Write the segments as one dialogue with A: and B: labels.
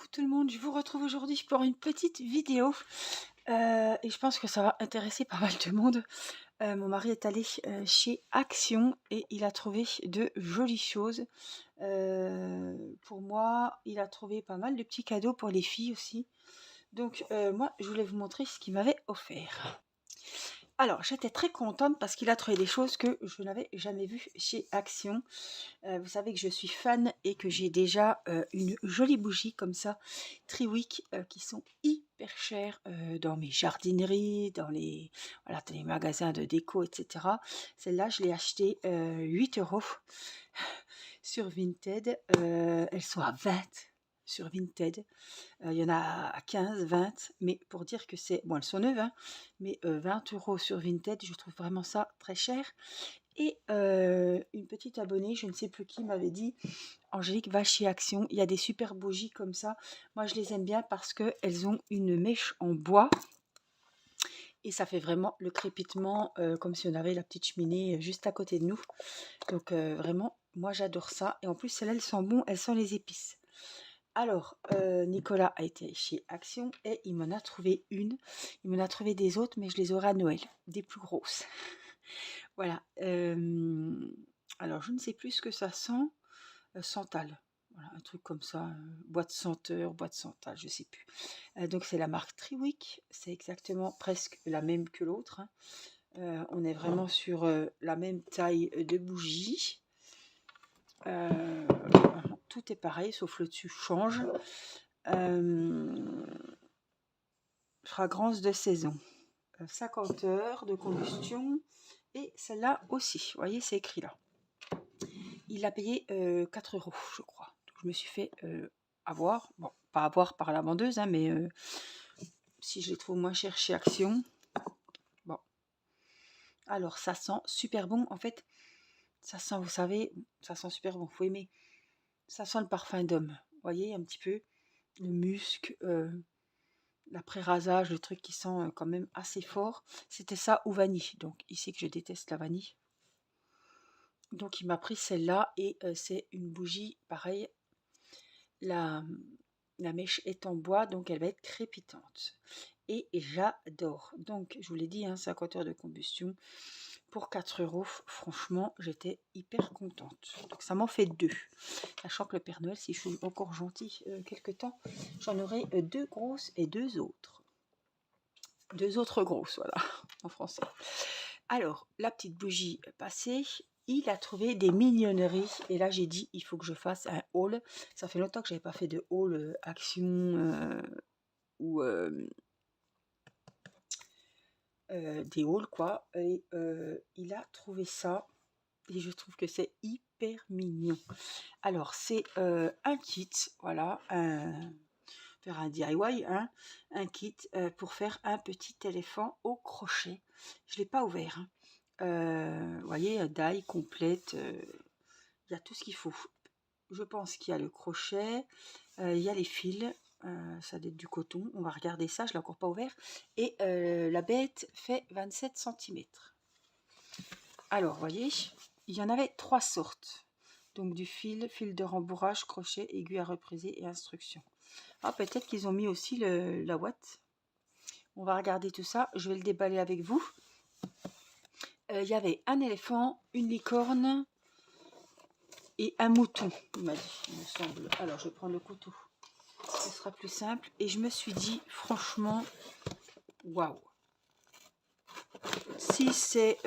A: Coucou tout le monde, je vous retrouve aujourd'hui pour une petite vidéo et je pense que ça va intéresser pas mal de monde. Mon mari est allé chez Action et il a trouvé de jolies choses. Pour moi, il a trouvé pas mal de petits cadeaux pour les filles aussi. Donc moi, je voulais vous montrer ce qu'il m'avait offert. Alors, j'étais très contente parce qu'il a trouvé des choses que je n'avais jamais vues chez Action. Vous savez que je suis fan et que j'ai déjà une jolie bougie comme ça, Triwick, qui sont hyper chères dans mes jardineries, voilà, dans les magasins de déco, etc. Celle-là, je l'ai achetée 8 € sur Vinted. Elles sont à 20 sur Vinted. Il y en a à 15, 20, mais pour dire que c'est... Bon, elles sont neuves, hein, mais 20 € sur Vinted, je trouve vraiment ça très cher. Et une petite abonnée, je ne sais plus qui, m'avait dit: Angélique, va chez Action, il y a des super bougies comme ça. Moi, je les aime bien parce qu'elles ont une mèche en bois et ça fait vraiment le crépitement comme si on avait la petite cheminée juste à côté de nous. Donc vraiment, moi j'adore ça. Et en plus, celles-là, elles sont bonnes, elles sont les épices. Alors, Nicolas a été chez Action et il m'en a trouvé une. Il m'en a trouvé des autres, mais je les aurai à Noël, des plus grosses. Voilà. Alors, je ne sais plus ce que ça sent. Santal. Voilà, un truc comme ça. Boîte senteur, boîte santal, je ne sais plus. Donc, c'est la marque Triwick. C'est exactement presque la même que l'autre, hein. On est vraiment sur la même taille de bougie. Tout est pareil, sauf le dessus change. Fragrance de saison. 50 heures de combustion. Et celle-là aussi. Vous voyez, c'est écrit là. Il a payé 4 €, je crois. Donc, je me suis fait avoir. Bon, pas avoir par la vendeuse, hein, mais si je les trouve moins chers chez Action. Bon. Alors, ça sent super bon. En fait, ça sent, vous savez, ça sent super bon. Faut aimer. Ça sent le parfum d'homme. Vous voyez, un petit peu. Le musc, l'après-rasage, le truc qui sent quand même assez fort. C'était ça ou vanille. Donc, ici que je déteste la vanille. Donc, il m'a pris celle-là et c'est une bougie, pareil. La mèche est en bois, donc elle va être crépitante. Et j'adore. Donc, je vous l'ai dit, hein, 50 heures de combustion pour 4 €. Franchement, j'étais hyper contente. Donc, ça m'en fait 2. Sachant que le Père Noël, si je suis encore gentille quelque temps, j'en aurai 2 grosses et 2 autres. 2 autres grosses, voilà, en français. Alors, la petite bougie passée, il a trouvé des mignonneries. Et là, j'ai dit, il faut que je fasse un haul. Ça fait longtemps que je n'avais pas fait de haul Action ou des hauls, quoi. Et il a trouvé ça. Et je trouve que c'est hyper mignon. Alors, c'est un kit, voilà, faire un DIY, hein, un kit pour faire un petit éléphant au crochet. Je ne l'ai pas ouvert, hein. Vous voyez, die complète, il y a tout ce qu'il faut. Je pense qu'il y a le crochet, il y a les fils, ça doit être du coton, on va regarder ça, je ne l'ai encore pas ouvert. Et la bête fait 27 cm. Alors, vous voyez, il y en avait 3 sortes. Donc du fil, fil de rembourrage, crochet, aiguille à repriser et instruction. Ah, peut-être qu'ils ont mis aussi la ouate. On va regarder tout ça, je vais le déballer avec vous. Il y avait un éléphant, une licorne et un mouton, il m'a dit, il me semble. Alors, je vais prendre le couteau, ce sera plus simple. Et je me suis dit, franchement, waouh! Si c'est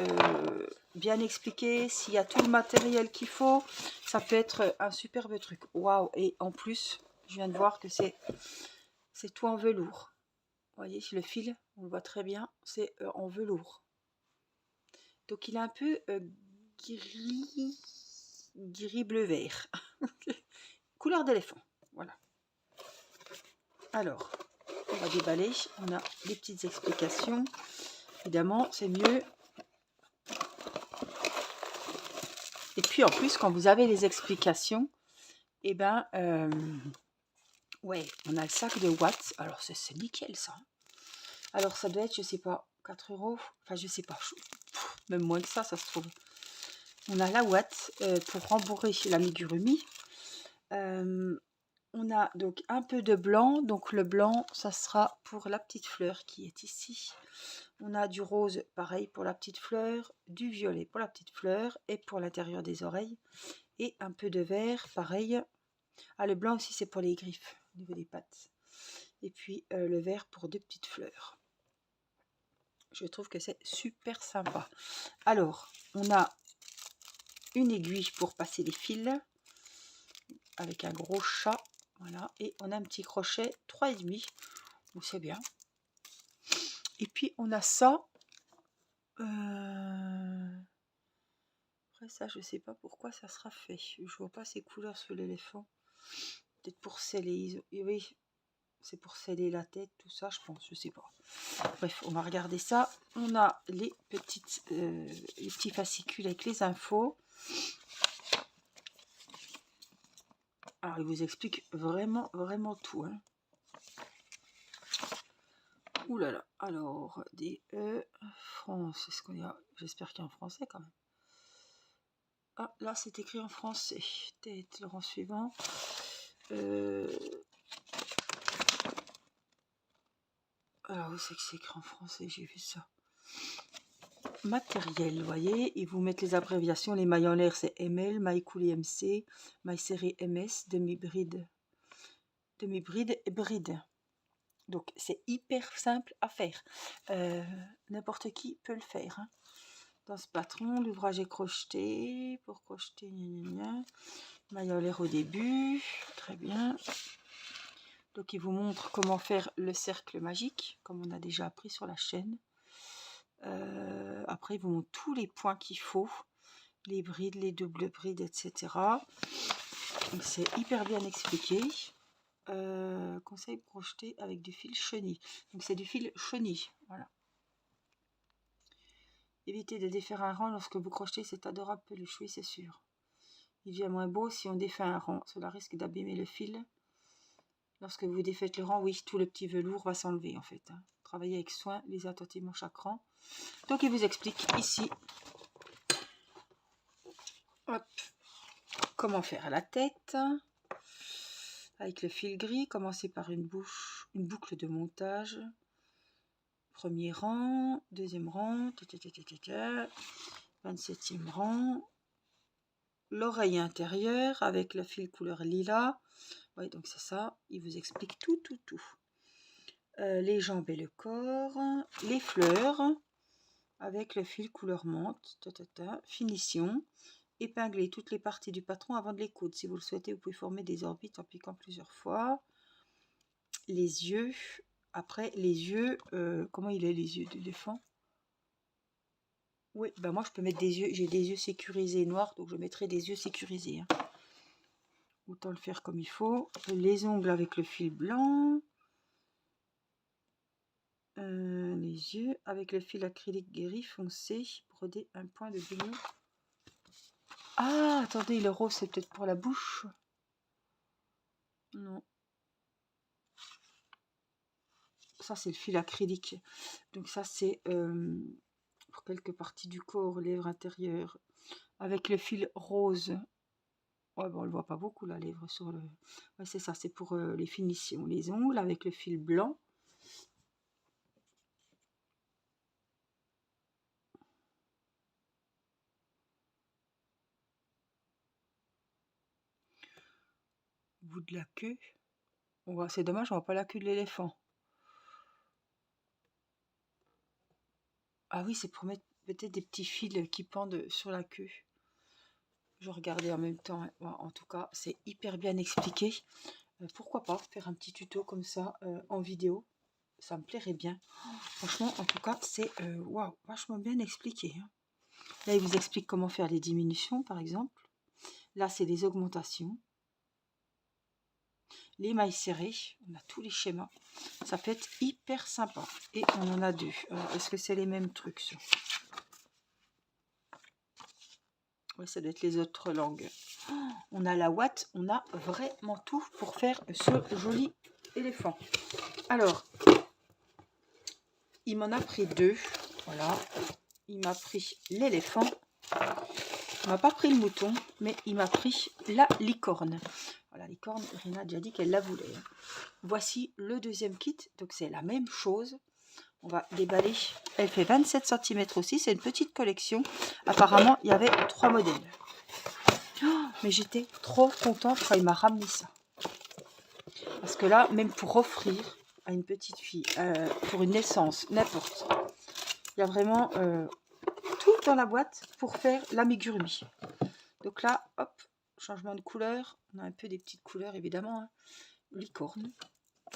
A: bien expliqué, s'il y a tout le matériel qu'il faut, ça peut être un superbe truc. Waouh! Et en plus, je viens de voir que c'est tout en velours. Vous voyez, le fil, on le voit très bien, c'est en velours. Donc, il est un peu gris bleu vert. Couleur d'éléphant, voilà. Alors, on va déballer, on a des petites explications. Évidemment, c'est mieux. Et puis, en plus, quand vous avez les explications, eh ben, ouais, on a le sac de watts. Alors, c'est nickel, ça. Alors, ça doit être, je sais pas, 4 €. Enfin, je sais pas. Même moins que ça se trouve. On a la ouate pour rembourrer l'amigurumi. On a donc un peu de blanc, donc le blanc, ça sera pour la petite fleur qui est ici. On a du rose, pareil pour la petite fleur, du violet pour la petite fleur et pour l'intérieur des oreilles. Et un peu de vert, pareil. Ah, le blanc aussi, c'est pour les griffes, au niveau des pattes. Et puis le vert pour 2 petites fleurs. Je trouve que c'est super sympa. Alors, on a une aiguille pour passer les fils avec un gros chat. Voilà, et on a un petit crochet 3,5. Donc c'est bien. Et puis on a ça. Après ça, je sais pas pourquoi ça sera fait. Je vois pas ces couleurs sur l'éléphant. Peut-être pour sceller. Oui, c'est pour sceller la tête, tout ça, je pense. Je sais pas. Bref, on va regarder ça. On a les petits fascicules avec les infos. Alors, il vous explique vraiment, vraiment tout. Hein. Ouh là là. Alors, des France. Est-ce qu'on y a? J'espère qu'il y a en français quand même. Ah, là, c'est écrit en français. Tête, le rang suivant. Alors, où c'est que c'est écrit en français? J'ai vu ça. Matériel, vous voyez, ils vous mettent les abréviations. Les mailles en l'air, c'est ML, maille coulée MC, maille serrée MS, demi-bride et bride. Donc, c'est hyper simple à faire. N'importe qui peut le faire. Hein. Dans ce patron, l'ouvrage est crocheté. Pour crocheter, maille en l'air au début. Très bien. Donc, il vous montre comment faire le cercle magique, comme on a déjà appris sur la chaîne. Après, ils vous montrent tous les points qu'il faut. Les brides, les doubles brides, etc. Donc, c'est hyper bien expliqué. Conseil projeté avec du fil chenille. Donc, c'est du fil chenille. Voilà. Évitez de défaire un rang lorsque vous crochetez cet adorable peluche, oui, c'est sûr. Il devient moins beau si on défait un rang. Cela risque d'abîmer le fil. Lorsque vous défaites le rang, oui, tout le petit velours va s'enlever en fait. Hein. Travaillez avec soin, lisez attentivement chaque rang. Donc, il vous explique ici hop, comment faire la tête. Avec le fil gris, commencez par une boucle de montage. Premier rang, deuxième rang, 27e rang. L'oreille intérieure avec le fil couleur lilas. Oui, donc c'est ça. Il vous explique tout. Les jambes et le corps. Les fleurs avec le fil couleur menthe. Finition. Épingler toutes les parties du patron avant de les coudre. Si vous le souhaitez, vous pouvez former des orbites en piquant plusieurs fois. Les yeux. Après, les yeux, comment il est les yeux d'éléphant? Oui, ben moi je peux mettre des yeux, j'ai des yeux sécurisés noirs, donc je mettrai des yeux sécurisés. Hein. Autant le faire comme il faut. Les ongles avec le fil blanc. Les yeux avec le fil acrylique gris foncé, broder un point de bouillon. Ah, attendez, le rose c'est peut-être pour la bouche. Non. Ça c'est le fil acrylique. Donc ça c'est pour quelques parties du corps, lèvres intérieures. Avec le fil rose. Ouais, bon, on le voit pas beaucoup la lèvre sur le. Ouais, c'est ça, c'est pour les finitions. Les ongles avec le fil blanc. Bout de la queue. Oh, c'est dommage, on voit pas la queue de l'éléphant. Ah oui, c'est pour mettre peut-être des petits fils qui pendent sur la queue. Je regardais en même temps. Hein. Ouais, en tout cas, c'est hyper bien expliqué. Pourquoi pas faire un petit tuto comme ça en vidéo. Ça me plairait bien. Franchement, en tout cas, c'est waouh, vachement bien expliqué. Hein. Là, il vous explique comment faire les diminutions, par exemple. Là, c'est les augmentations. Les mailles serrées. On a tous les schémas. Ça peut être hyper sympa. Et on en a deux. Est-ce que c'est les mêmes trucs ça? Oui, ça doit être les autres langues. On a la ouate. On a vraiment tout pour faire ce joli éléphant. Alors, il m'en a pris deux. Voilà. Il m'a pris l'éléphant. Il m'a pas pris le mouton, mais il m'a pris la licorne. Voilà, les cornes, Irina a déjà dit qu'elle la voulait. Hein. Voici le deuxième kit, donc c'est la même chose. On va déballer. Elle fait 27 cm aussi, c'est une petite collection. Apparemment, il y avait 3 modèles. Oh, mais j'étais trop contente quand il m'a ramené ça. Parce que là, même pour offrir à une petite fille, pour une naissance, n'importe. Il y a vraiment tout dans la boîte pour faire l'amigurumi. Donc là, hop, changement de couleur. On a un peu des petites couleurs, évidemment. Hein. Licorne.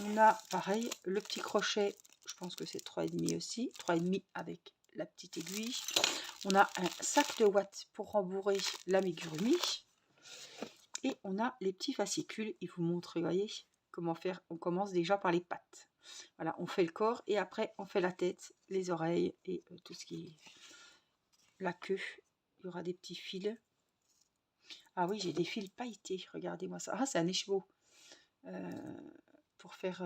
A: On a, pareil, le petit crochet. Je pense que c'est 3,5 aussi. 3,5 avec la petite aiguille. On a un sac de watts pour rembourrer l'amigurumi. Et on a les petits fascicules. Il vous montre, vous voyez, comment faire. On commence déjà par les pattes. Voilà, on fait le corps et après on fait la tête, les oreilles et tout ce qui est la queue. Il y aura des petits fils. Ah oui, j'ai des fils pailletés. Regardez-moi ça. Ah, c'est un écheveau. Pour faire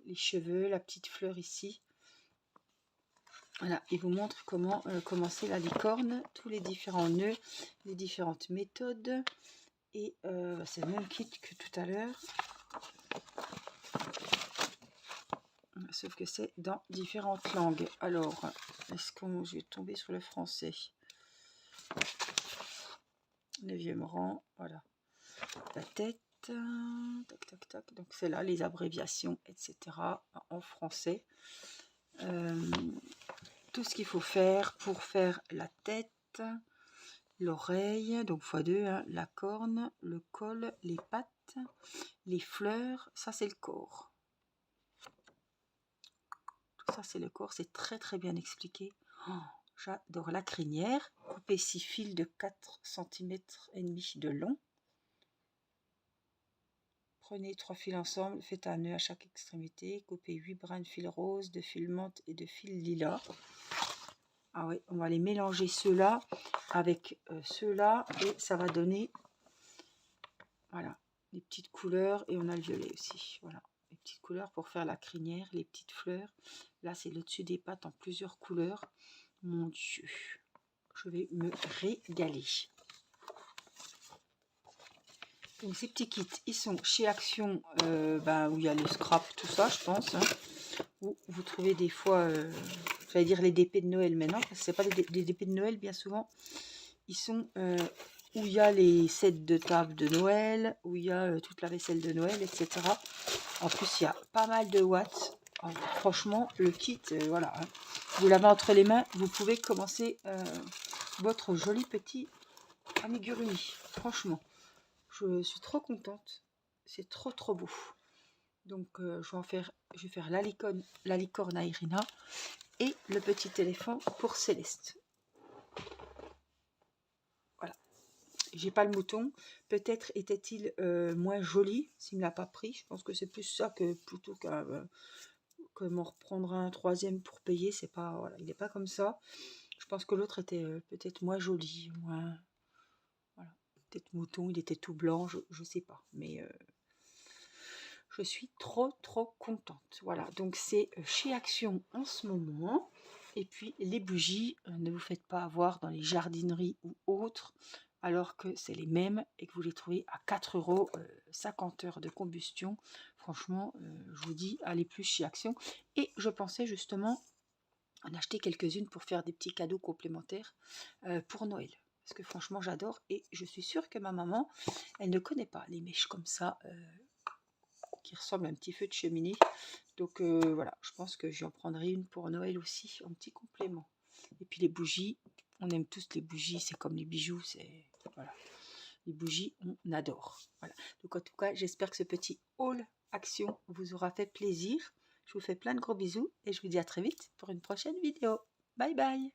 A: les cheveux, la petite fleur ici. Voilà, il vous montre comment commencer la licorne, tous les différents nœuds, les différentes méthodes. Et c'est le même kit que tout à l'heure. Sauf que c'est dans différentes langues. Alors, est-ce que je vais tomber sur le français? 9e rang, voilà. La tête, tac, tac, tac. Donc, c'est là, les abréviations, etc. en français. Tout ce qu'il faut faire pour faire la tête, l'oreille, donc x2, hein, la corne, le col, les pattes, les fleurs, ça c'est le corps. Tout ça c'est le corps, c'est très très bien expliqué. Oh, j'adore la crinière, couper 6 fils de 4 cm et demi de long. Prenez 3 fils ensemble, faites un nœud à chaque extrémité, coupez 8 brins de fil rose, de fil menthe et de fil lilas. Ah oui, on va les mélanger ceux-là avec ceux-là et ça va donner, voilà, les petites couleurs et on a le violet aussi, voilà, les petites couleurs pour faire la crinière, les petites fleurs. Là, c'est le dessus des pattes en plusieurs couleurs. Mon Dieu, je vais me régaler. Donc ces petits kits, ils sont chez Action, où il y a le scrap, tout ça, je pense. Hein, où vous trouvez des fois, j'allais dire les DP de Noël maintenant, parce que c'est pas des DP de Noël, bien souvent. Ils sont où il y a les sets de table de Noël, où il y a toute la vaisselle de Noël, etc. En plus, il y a pas mal de watts. Alors, franchement, le kit, voilà. Hein, vous l'avez entre les mains, vous pouvez commencer votre joli petit amigurumi. Franchement. Je suis trop contente. C'est trop trop beau. Donc je vais faire la licorne à Irina et le petit éléphant pour Céleste. Voilà. J'ai pas le mouton. Peut-être était-il moins joli s'il ne l'a pas pris. Je pense que c'est plus ça que plutôt qu'à m'en reprendre un troisième pour payer. C'est pas, voilà, il n'est pas comme ça. Je pense que l'autre était peut-être moins joli, moins. Voilà. Peut-être mouton, il était tout blanc, je sais pas. Mais je suis trop trop contente. Voilà, donc c'est chez Action en ce moment. Et puis les bougies, ne vous faites pas avoir dans les jardineries ou autres, alors que c'est les mêmes et que vous les trouvez à 4 €, 50 heures de combustion. Franchement, je vous dis, allez plus chez Action. Et je pensais justement en acheter quelques-unes pour faire des petits cadeaux complémentaires pour Noël. Parce que franchement, j'adore et je suis sûre que ma maman, elle ne connaît pas les mèches comme ça, qui ressemblent à un petit feu de cheminée. Donc voilà, je pense que j'en prendrai une pour Noël aussi, en petit complément. Et puis les bougies, on aime tous les bougies, c'est comme les bijoux, c'est voilà. Les bougies, on adore. Voilà. Donc en tout cas, j'espère que ce petit haul Action vous aura fait plaisir. Je vous fais plein de gros bisous et je vous dis à très vite pour une prochaine vidéo. Bye bye!